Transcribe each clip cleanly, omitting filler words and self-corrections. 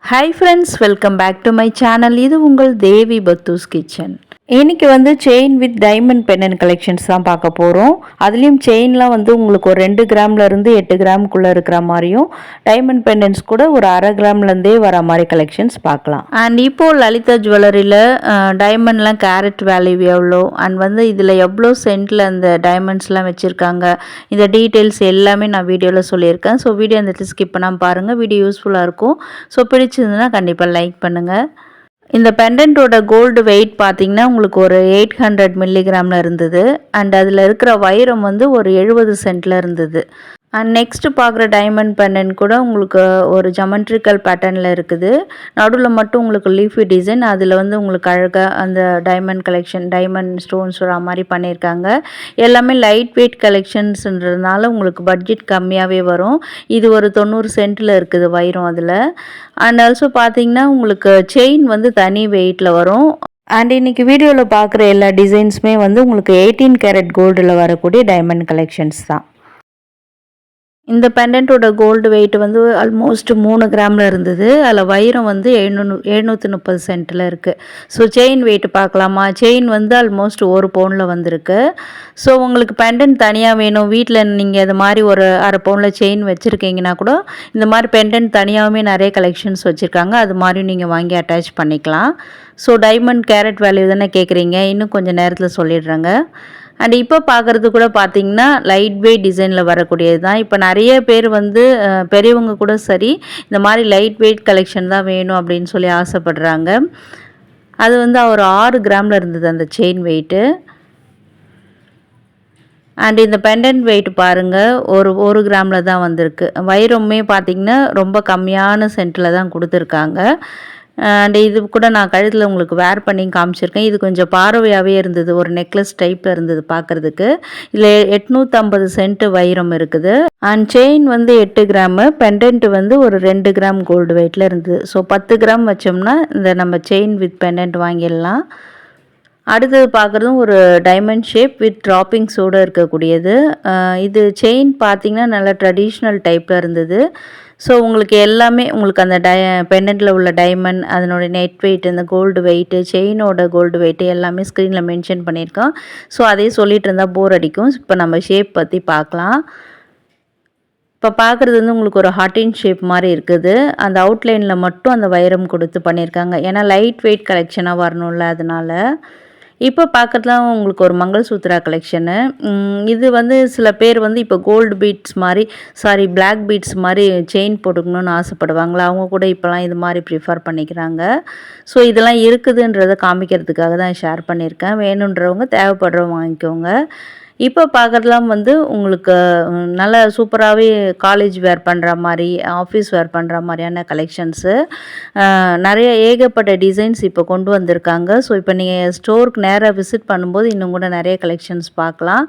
Hi friends, welcome back to my channel. இது உங்கள் தேவி பத்தூஸ் kitchen. இன்னைக்கு chain with diamond pendant collections தான் பார்க்க போகிறோம். அதுலேயும் செயின்லாம் உங்களுக்கு ஒரு 2 கிராம்லேருந்து 8 கிராமுக்குள்ளே இருக்கிற மாதிரியும் டைமண்ட் பெண்டன்ட்ஸ் கூட ஒரு அரை கிராம்லேருந்தே வர மாதிரி கலெக்ஷன்ஸ் பார்க்கலாம். அண்ட் இப்போது லலிதா ஜுவல்லரியில் டைமண்ட்லாம் கேரட் வேல்யூ எவ்வளோ அண்ட் இதில் எவ்வளோ சென்ட்டில் அந்த டைமண்ட்ஸ்லாம் வச்சுருக்காங்க, இந்த டீட்டெயில்ஸ் எல்லாமே நான் வீடியோவில் சொல்லியிருக்கேன். ஸோ வீடியோ அந்த ஸ்கிப் பண்ணாமல் பாருங்கள், வீடியோ யூஸ்ஃபுல்லாக இருக்கும். ஸோ பிடிச்சிருந்ததுன்னா கண்டிப்பாக லைக் பண்ணுங்கள். இந்த பெண்டன்ட்டோட கோல்டு வெயிட் பார்த்தீங்கன்னா உங்களுக்கு ஒரு 800 மில்லிகிராமில் இருந்தது. அண்ட் அதில் இருக்கிற வைரம் ஒரு 70 சென்ட்டில் இருந்தது. அண்ட் நெக்ஸ்ட்டு பார்க்குற டைமண்ட் பெண்டன்ட் கூட உங்களுக்கு ஒரு ஜமெண்ட்ரிக்கல் பேட்டர்னில் இருக்குது. நடுவில் மட்டும் உங்களுக்கு லீஃபி டிசைன், அதில் உங்களுக்கு அழகாக அந்த டைமண்ட் கலெக்ஷன், டைமண்ட் ஸ்டோன்ஸ் வர மாதிரி பண்ணியிருக்காங்க. எல்லாமே லைட் வெயிட் கலெக்ஷன்ஸ்ன்றதுனால உங்களுக்கு பட்ஜெட் கம்மியாகவே வரும். இது ஒரு 90 சென்ட்டில் இருக்குது வைரம் அதில். அண்ட் ஆல்சோ பார்த்தீங்கன்னா உங்களுக்கு செயின் தனி வெயிட்டில் வரும். அண்ட் இன்றைக்கி வீடியோவில் பார்க்குற எல்லா டிசைன்ஸுமே உங்களுக்கு 18 கேரட் கோல்டில் வரக்கூடிய டைமண்ட் கலெக்ஷன்ஸ் தான். இந்த பெண்டன்ட்டோட கோல்டு வெயிட் ஆல்மோஸ்ட் 3 கிராமில் இருந்தது. அதில் வைரம் 730 சென்ட்டில் இருக்குது. ஸோ செயின் வெயிட் பார்க்கலாமா? செயின் ஆல்மோஸ்ட் 1 பவுனில் வந்திருக்கு. ஸோ உங்களுக்கு பெண்டன்ட் தனியாக வேணும், வீட்டில் நீங்கள் இது மாதிரி ஒரு அரை பவுனில் செயின் வச்சுருக்கீங்கன்னா கூட இந்த மாதிரி பெண்டன்ட் தனியாகவுமே நிறைய கலெக்ஷன்ஸ் வச்சுருக்காங்க. அது மாதிரியும் நீங்கள் வாங்கி அட்டாச் பண்ணிக்கலாம். ஸோ டைமண்ட் கேரட் வேல்யூ தானே கேட்குறீங்க, இன்னும் கொஞ்சம் நேரத்தில் சொல்லிடுறேங்க. அண்ட் இப்போ பார்க்குறது கூட பார்த்திங்கன்னா லைட் வெயிட் டிசைனில் வரக்கூடியது தான். இப்போ நிறைய பேர் பெரியவங்க கூட சரி இந்த மாதிரி லைட் வெயிட் கலெக்ஷன் தான் வேணும் அப்படின்னு சொல்லி ஆசைப்படுறாங்க. அது ஒரு 6 கிராமில் இருந்தது அந்த செயின் வெயிட்டு. அண்ட் இந்த பெண்டன்ட் வெயிட் பாருங்கள், ஒரு கிராமில் தான் வந்திருக்கு. வைரமே பார்த்திங்கன்னா ரொம்ப கம்மியான சென்ட்டில் தான் கொடுத்துருக்காங்க. அண்ட் இது கூட நான் கழுத்தில் உங்களுக்கு வேர் பண்ணி காமிச்சிருக்கேன். இது கொஞ்சம் பார்வையாகவே இருந்தது, ஒரு நெக்லஸ் டைப்பில் இருந்தது பார்க்குறதுக்கு. இதில் 850 சென்ட் வைரம் இருக்குது. அண்ட் செயின் 8 கிராமு, பெண்டன்ட் ஒரு 2 கிராம் கோல்டு வெயிட்டில் இருந்தது. ஸோ 10 கிராம் வச்சோம்னா இந்த நம்ம செயின் வித் பெண்டன்ட் வாங்கிடலாம். அடுத்தது பார்க்குறதும் ஒரு டைமண்ட் ஷேப் வித் ட்ராப்பிங்ஸோடு இருக்கக்கூடியது. இது செயின் பார்த்திங்கன்னா நல்லா ட்ரெடிஷ்னல் டைப்பில் இருந்தது. ஸோ உங்களுக்கு எல்லாமே உங்களுக்கு அந்த பெண்டன்ட்டில் உள்ள டைமண்ட், அதனுடைய நெட் வெயிட், இந்த கோல்டு வெயிட்டு, செயினோட கோல்டு வெயிட்டு எல்லாமே ஸ்க்ரீனில் மென்ஷன் பண்ணியிருக்கோம். ஸோ அதே சொல்லிகிட்டு இருந்தால் போர் அடிக்கும். இப்போ நம்ம ஷேப் பற்றி பார்க்கலாம். இப்போ பார்க்குறது உங்களுக்கு ஒரு ஹார்டின் ஷேப் மாதிரி இருக்குது. அந்த அவுட்லைனில் மட்டும் அந்த வைரம் கொடுத்து பண்ணியிருக்காங்க, ஏன்னா லைட் வெயிட் கலெக்ஷனாக வரணும்ல, அதனால். இப்போ பார்க்குறதுலாம் உங்களுக்கு ஒரு மங்கள்சூத்ரா கலெக்ஷனு. இது சில பேர் இப்போ கோல்டு பீட்ஸ் மாதிரி, பிளாக் பீட்ஸ் மாதிரி செயின் போட்டுக்கணும்னு ஆசைப்படுவாங்களா, அவங்க கூட இப்போலாம் இது மாதிரி ப்ரிஃபர் பண்ணிக்கிறாங்க. ஸோ இதெல்லாம் இருக்குதுன்றதை காமிக்கிறதுக்காக தான் ஷேர் பண்ணியிருக்கேன். வேணுன்றவங்க தேவைப்படுறவங்க வாங்கிக்கோங்க. இப்போ பார்க்குறதுலாம் உங்களுக்கு நல்லா சூப்பராகவே காலேஜ் வேர் பண்ணுற மாதிரி, ஆஃபீஸ் வேர் பண்ணுற மாதிரியான கலெக்ஷன்ஸு நிறைய ஏகப்பட்ட டிசைன்ஸ் இப்போ கொண்டு வந்திருக்காங்க. ஸோ இப்போ நீங்கள் ஸ்டோருக்கு நேராக விசிட் பண்ணும்போது இன்னும் கூட நிறைய கலெக்ஷன்ஸ் பார்க்கலாம்.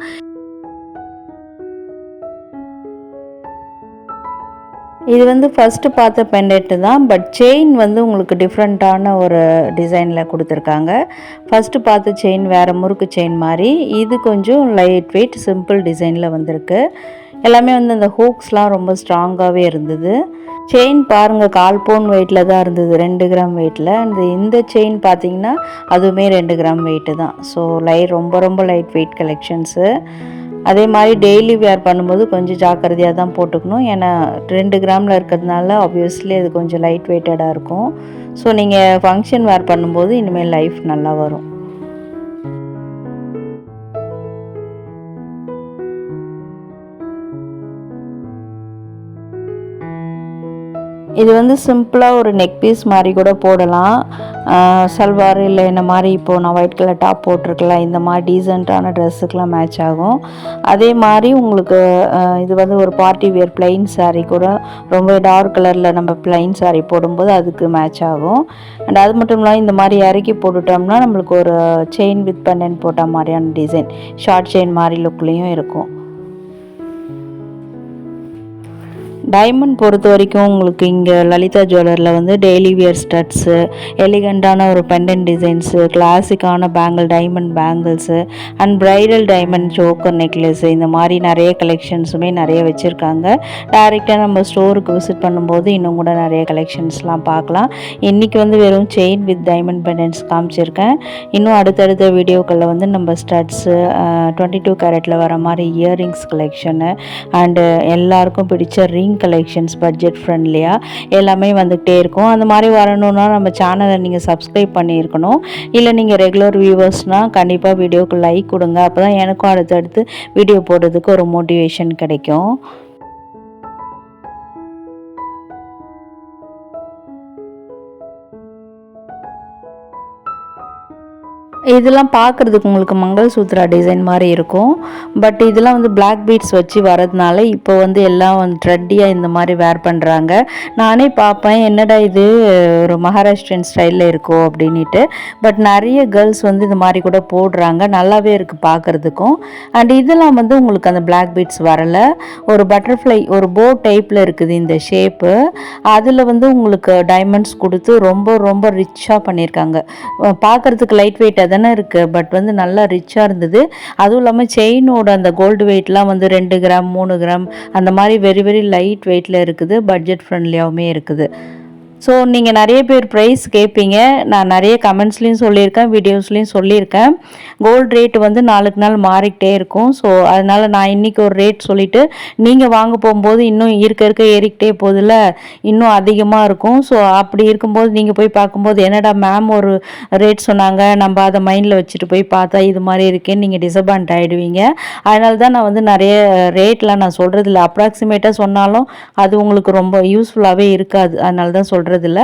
இது ஃபஸ்ட்டு பார்த்த பெண்டன்ட்டு தான், பட் செயின் உங்களுக்கு டிஃப்ரெண்ட்டான ஒரு டிசைனில் கொடுத்துருக்காங்க. ஃபஸ்ட்டு பார்த்த செயின் வேறு முறுக்கு செயின் மாதிரி, இது கொஞ்சம் லைட் வெயிட் சிம்பிள் டிசைனில் வந்திருக்கு. எல்லாமே அந்த ஹூக்ஸ்லாம் ரொம்ப ஸ்ட்ராங்காகவே இருந்தது. செயின் பாருங்கள், 1/4 பவுன் வெயிட்டில் தான் இருந்தது, 2 கிராம் வெயிட்டில். இந்த செயின் பார்த்திங்கன்னா அதுவுமே 2 கிராம் வெயிட்டு தான். ஸோ ரொம்ப ரொம்ப லைட் வெயிட் கலெக்ஷன்ஸு. அதே மாதிரி டெய்லி வேர் பண்ணும்போது கொஞ்சம் ஜாக்கிரதையாக தான் போட்டுக்கணும், ஏன்னா 2 கிராமில் இருக்கிறதுனால ஆப்வியஸ்லி அது கொஞ்சம் லைட் வெயிட்டடாக இருக்கும். ஸோ நீங்கள் ஃபங்க்ஷன் வேர் பண்ணும்போது இனிமேல் லைஃப் நல்லா வரும். இது சிம்பிளாக ஒரு நெக் பீஸ் மாதிரி கூட போடலாம். சல்வார் இல்லை இந்த மாதிரி இப்போது நான் ஒயிட் கலர் டாப் போட்டிருக்கலாம், இந்த மாதிரி டீசெண்டான ட்ரெஸ்ஸுக்கெலாம் மேட்ச் ஆகும். அதே மாதிரி உங்களுக்கு இது ஒரு பார்ட்டி வேர் பிளைன் சாரீ கூட, ரொம்ப டார்க் கலரில் நம்ம பிளைன் சாரீ போடும்போது அதுக்கு மேட்ச் ஆகும். அண்ட் அது மட்டும் இல்லாமல் இந்த மாதிரி இறக்கி போட்டுட்டோம்னா நம்மளுக்கு ஒரு செயின் வித் பெண்டன்ட் போட்ட மாதிரியான டிசைன், ஷார்ட் செயின் மாதிரி லுக்லேயும் இருக்கும். டைமண்ட் பொறுத்த வரைக்கும் உங்களுக்கு இங்கே லலிதா ஜுவல்லரியில் வந்து டெய்லி வியர் ஸ்டட்ஸு, எலிகண்டான ஒரு பெண்டன்ட் டிசைன்ஸு, கிளாசிக்கான diamond bangles and bridal diamond choker necklace, இந்த மாதிரி நிறைய கலெக்ஷன்ஸுமே நிறைய வச்சுருக்காங்க. டைரெக்டாக நம்ம ஸ்டோருக்கு விசிட் பண்ணும்போது இன்னும் கூட நிறைய கலெக்ஷன்ஸ்லாம் பார்க்கலாம். இன்றைக்கி வந்து வெறும் செயின் வித் டைமண்ட் பெண்டன்ட்ஸ் காமிச்சிருக்கேன். இன்னும் அடுத்தடுத்த வீடியோக்களில் வந்து நம்ம ஸ்டட்ஸு 22 கேரட்டில் வர மாதிரி இயரிங்ஸ் கலெக்ஷனு அண்டு எல்லாருக்கும் பிடிச்ச ரிங் கலெக்ஷன்ஸ் பட்ஜெட் ஃப்ரெண்ட்லியாக எல்லாமே வந்துகிட்டே இருக்கும். அந்த மாதிரி வரணுன்னா நம்ம சேனலை நீங்கள் சப்ஸ்கிரைப் பண்ணியிருக்கணும். இல்லை நீங்கள் ரெகுலர் வியூவர்ஸ்னால் கண்டிப்பாக வீடியோவுக்கு லைக் கொடுங்க. அப்போ தான் எனக்கும் அடுத்தடுத்து வீடியோ போடுறதுக்கு ஒரு மோட்டிவேஷன் கிடைக்கும். இதெல்லாம் பார்க்குறதுக்கு உங்களுக்கு மங்கள்சூத்ரா டிசைன் மாதிரி இருக்கும். பட் இதெல்லாம் வந்து பிளாக் பீட்ஸ் வச்சு வரதுனால இப்போ வந்து எல்லாம் வந்து ட்ரெண்டியாக இந்த மாதிரி வேர் பண்ணுறாங்க. நானே பார்ப்பேன், என்னடா இது ஒரு மகாராஷ்டிரன் ஸ்டைலில் இருக்கோ அப்படின்ட்டு. பட் நிறைய கேர்ள்ஸ் வந்து இந்த மாதிரி கூட போடுறாங்க, நல்லாவே இருக்குது பார்க்குறதுக்கும். அண்ட் இதெல்லாம் வந்து உங்களுக்கு அந்த பிளாக் பீட்ஸ் வரலை, ஒரு பட்டர்ஃப்ளை ஒரு போ டைப்பில் இருக்குது இந்த ஷேப்பு. அதில் வந்து உங்களுக்கு டைமண்ட்ஸ் கொடுத்து ரொம்ப ரொம்ப ரிச்சாக பண்ணியிருக்காங்க. பார்க்குறதுக்கு லைட் வெயிட்டாக தானே இருக்குது, பட் வந்து நல்லா ரிச்சாக இருந்தது. அதுவும் இல்லாமல் செயினோட அந்த கோல்டு வெயிட்லாம் வந்து 2 கிராம் 3 கிராம் அந்த மாதிரி வெரி வெரி லைட் வெயிட்டில் இருக்குது. பட்ஜெட் ஃப்ரெண்ட்லியாகவுமே இருக்குது. ஸோ நீங்கள் நிறைய பேர் ப்ரைஸ் கேட்பீங்க. நான் நிறைய கமெண்ட்ஸ்லேயும் சொல்லியிருக்கேன், வீடியோஸ்லேயும் சொல்லியிருக்கேன். கோல்டு ரேட் வந்து நாளுக்கு நாள் மாறிக்கிட்டே இருக்கும். ஸோ அதனால் நான் இன்றைக்கி ஒரு ரேட் சொல்லிவிட்டு நீங்கள் வாங்க போகும்போது இன்னும் இருக்க ஏறிக்கிட்டே போதில் இன்னும் அதிகமாக இருக்கும். ஸோ அப்படி இருக்கும்போது நீங்கள் போய் பார்க்கும்போது என்னடா மேம் ஒரு ரேட் சொன்னாங்க, நம்ம அதை மைண்டில் வச்சுட்டு போய் பார்த்தா இது மாதிரி இருக்கேன்னு நீங்கள் டிசப்பாயிண்ட் ஆகிடுவீங்க. அதனால தான் நான் வந்து நிறைய ரேட்லாம் நான் சொல்கிறதில்ல. அப்ராக்சிமேட்டாக சொன்னாலும் அது உங்களுக்கு ரொம்ப யூஸ்ஃபுல்லாகவே இருக்காது. அதனால தான் சொல்கிறதில்ல.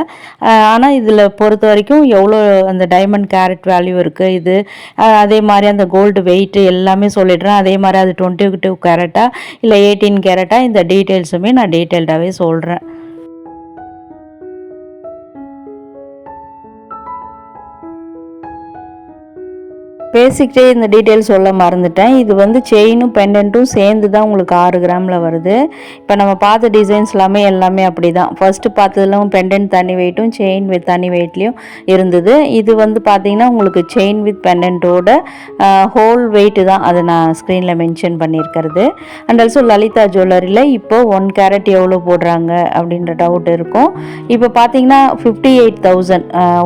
ஆனால் இதில் பொறுத்த வரைக்கும் எவ்வளோ அந்த டைமண்ட் கேரட் வேல்யூ இருக்குது, இது அதே மாதிரி அந்த கோல்டு வெயிட்டு எல்லாமே சொல்லிடுறேன். அதே மாதிரி அது 22 கேரட்டா இல்லை 18 கேரட்டா இந்த டீட்டெயில்ஸுமே நான் டீட்டெயில்டாகவே சொல்கிறேன். பேசிக்கிட்டே இந்த டீட்டெயில்ஸ் சொல்ல மறந்துட்டேன். இது வந்து செயினும் பெண்டன்ட்டும் சேர்ந்து தான் உங்களுக்கு 6 கிராமில் வருது. இப்போ நம்ம பார்த்த டிசைன்ஸ் எல்லாமே அப்படி தான். ஃபஸ்ட்டு பார்த்ததுலாம் பெண்டன்ட் தனி வெயிட்டும் செயின் வித் தனி வெயிட்லேயும் இருந்தது. இது வந்து பார்த்திங்கன்னா உங்களுக்கு செயின் வித் பெண்டன்ட்டோட ஹோல் வெயிட்டு தான் அதை நான் ஸ்க்ரீனில் மென்ஷன் பண்ணியிருக்கிறது. அண்ட் ஆல்சோ லலிதா ஜுவல்லரியில் இப்போ 1 கேரட் எவ்வளோ போடுறாங்க அப்படின்ற டவுட் இருக்கும். இப்போ பார்த்தீங்கன்னா 58,000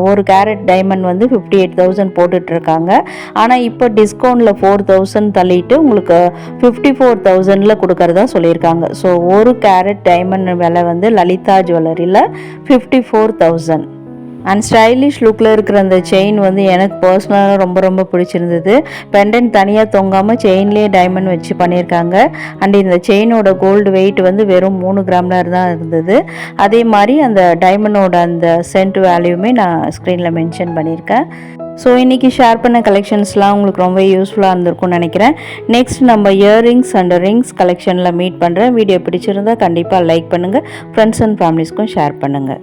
ஒரு கேரட் டைமண்ட் வந்து 58,000 போட்டுட்ருக்காங்க. ஆனால் இப்போ டிஸ்கவுண்டில் 4,000 தள்ளிட்டு உங்களுக்கு 54,000 கொடுக்கறதா சொல்லியிருக்காங்க. ஸோ ஒரு கேரட் டைமண்ட் விலை வந்து லலிதா ஜுவல்லரியில் 54,000. அண்ட் ஸ்டைலிஷ் லுக்கில் இருக்கிற அந்த செயின் வந்து எனக்கு பர்சனலாக ரொம்ப ரொம்ப பிடிச்சிருந்தது. பெண்டன்ட் தனியாக தொங்காமல் செயின்லேயே டைமண்ட் வச்சு பண்ணியிருக்காங்க. அண்ட் இந்த செயினோட கோல்டு வெயிட் வந்து வெறும் 3 கிராமில் தான் இருந்தது. அதே மாதிரி அந்த டைமண்டோட அந்த சென்ட் வேல்யூமே நான் ஸ்க்ரீனில் மென்ஷன் பண்ணியிருக்கேன். ஸோ இன்றைக்கி ஷேர் பண்ண கலெக்ஷன்ஸ்லாம் உங்களுக்கு ரொம்ப யூஸ்ஃபுல்லாக இருந்திருக்கும்னு நினைக்கிறேன். நெக்ஸ்ட் நம்ம இயரிங்ஸ் அண்ட் ரிங்ஸ் கலெக்ஷனில் மீட் பண்ணுறேன். வீடியோ பிடிச்சிருந்தால் கண்டிப்பாக லைக் பண்ணுங்கள், ஃப்ரெண்ட்ஸ் அண்ட் ஃபேமிலிஸ்க்கும் ஷேர் பண்ணுங்கள்.